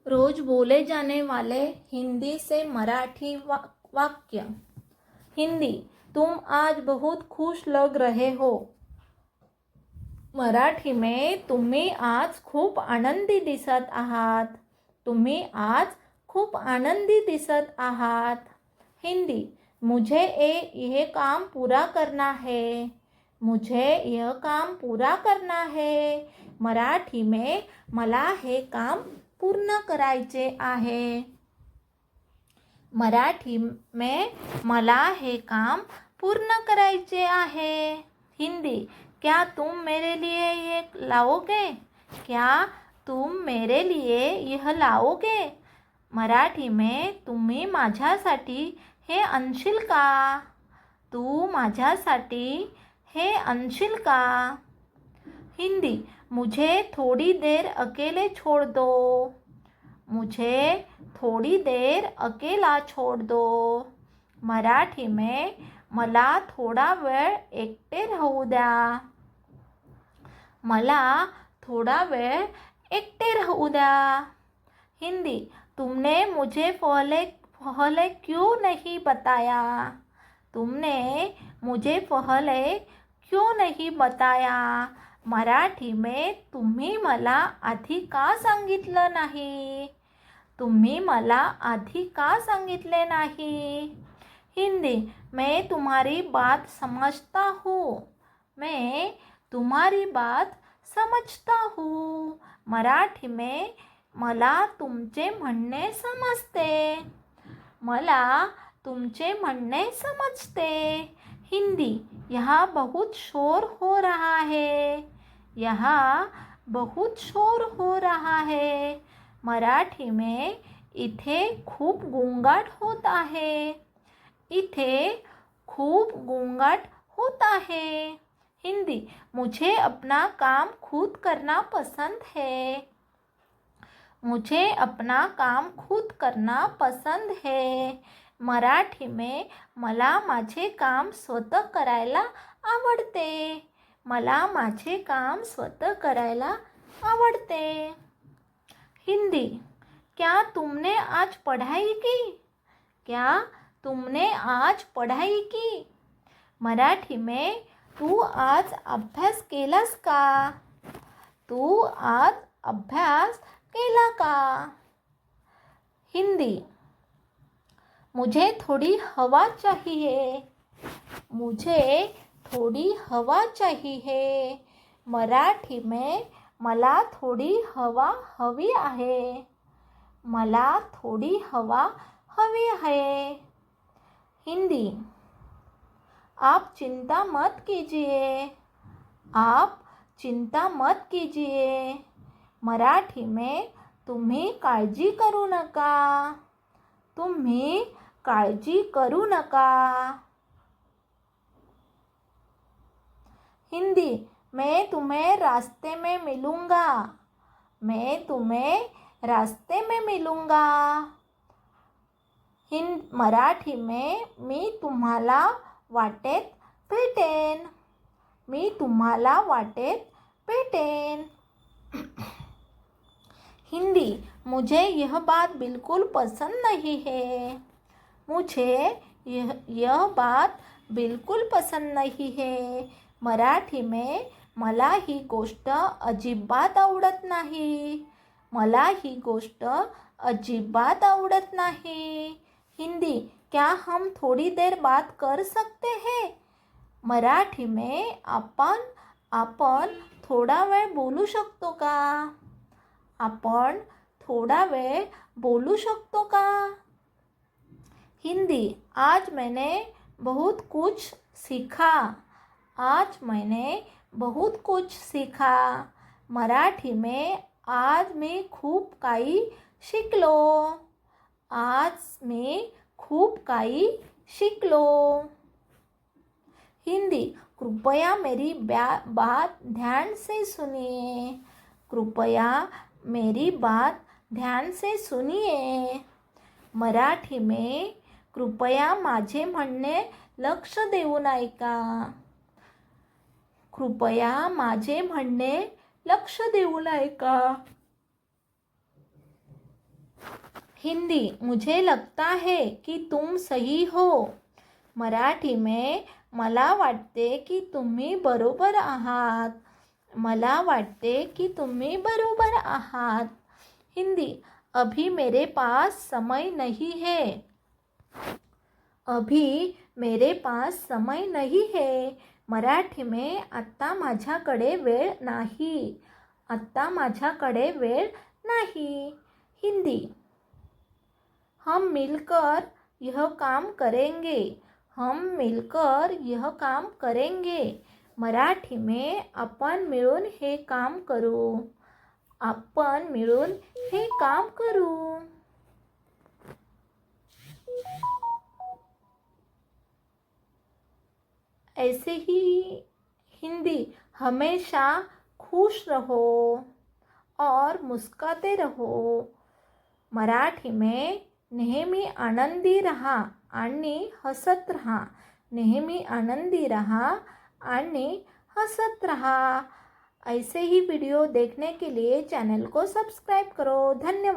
रोज बोले जाने वाले हिंदी से मराठी वाक्य। हिंदी, तुम आज बहुत खुश लग रहे हो। मराठी में, तुम्ही आज खूप आनंदी दिसत आहात। तुम्ही आज खूप आनंदी दिसत आहात। हिंदी, मुझे यह काम पूरा करना है। मुझे यह काम पूरा करना है। मराठी में, मला हे काम पूर्ण करायचे आहे। मराठी में, मला हे काम पूर्ण करायचे आहे। हिंदी, क्या तुम मेरे लिए ये लाओगे? क्या तुम मेरे लिए यह लाओगे? मराठी में, तुम्ही माझ्यासाठी हे आणशील का? तू माझ्यासाठी हे आणशील का? हिंदी, मुझे थोड़ी देर अकेले छोड़ दो। मुझे थोड़ी देर अकेला छोड़ दो। मराठी में, मला थोडा वेळ एकटे राहू द्या। मला थोडा वेळ एकटे राहू द्या। हिंदी, तुमने मुझे पहले क्यों नहीं बताया? तुमने मुझे पहले क्यों नहीं बताया? मराठी में, तुम्ही मला आधी का सांगितलं नाही? तुम्ही मला आधी का सांगितले नाही? हिंदी, मैं तुम्हारी बात समझता हूँ। मैं तुम्हारी बात समझता हूँ। मराठी में, मला तुमचे म्हणणे समजते। मला तुमचे म्हणणे समजते। हिंदी, यहाँ बहुत शोर हो रहा है। यहाँ बहुत शोर हो रहा है। मराठी में, इथे खूप गोंगाट होत आहे। इथे खूप गोंगाट होत आहे। हिंदी, मुझे अपना काम खुद करना पसंद है। मुझे अपना काम खुद करना पसंद है। मराठी में, मला माझे काम स्वतः करायला आवडते। मला माझे काम स्वतः करायला आवडते। हिंदी, क्या तुमने आज पढ़ाई की? क्या तुमने आज पढ़ाई की? मराठी में, तू आज अभ्यास केलास का? तू आज अभ्यास केला का? हिंदी, मुझे थोड़ी हवा चाहिए। मुझे थोड़ी हवा चाहिए। मराठी में, मला थोडी हवा हवी आहे। मला थोडी हवा हवी आहे। हिंदी, आप चिंता मत कीजिए। आप चिंता मत कीजिए। मराठी में, तुम्ही काळजी करू नका। तुम्ही काळजी करू नका। हिंदी, मैं तुम्हें रास्ते में मिलूँगा। मैं तुम्हें रास्ते में मिलूँगा। मराठी में, मी तुम्हाला वाटेत भेटेन। मी तुम्हाला वाटेत भेटेन। हिंदी, मुझे यह बात बिल्कुल पसंद नहीं है। मुझे यह बात बिल्कुल पसंद नहीं है। मराठी में, मला ही गोष्ट अजिबात आवडत नाही। मला ही गोष्ट अजिबात आवडत नाही। हिंदी, क्या हम थोड़ी देर बात कर सकते हैं? मराठी में, आपण थोडा वेळ बोलू शकतो का? आपण थोडा वेळ बोलू शकतो का? हिंदी, आज मैंने बहुत कुछ सीखा। आज मैंने बहुत कुछ सीखा। मराठी में, आज मी खूप काही शिकलो। आज मी खूप काही शिकलो। हिंदी, कृपया मेरी बात ध्यान से सुनिए। कृपया मेरी बात ध्यान से सुनिए। मराठी में, कृपया माझे म्हणणे लक्ष देऊन ऐका। कृपया माझे म्हणणे लक्ष देऊन ऐका। हिंदी, मुझे लगता है कि तुम सही हो. मराठी में मला वाटते की तुम्ही बरोबर आहात. मला वाटते की तुम्ही बरोबर आहात. हिंदी, अभी मेरे पास समय नहीं है. अभी मेरे पास समय नहीं है. मराठी में आत्ता माझ्याकडे वेळ नाही. आत्ता माझ्याकडे वेळ नाही. हिंदी, हम मिलकर यह काम करेंगे. हम मिलकर यह काम करेंगे. मराठी में आपण मिळून हे काम करू. आपण मिळून हे काम करू. ऐसे ही हिंदी, हमेशा खुश रहो और मुस्कुराते रहो. मराठी में नेहमी आनंदी रहा आणि हसत रहा. नेहमी आनंदी रहा आणि हसत रहा. ऐसे ही वीडियो देखने के लिए चैनल को सब्सक्राइब करो. धन्यवाद.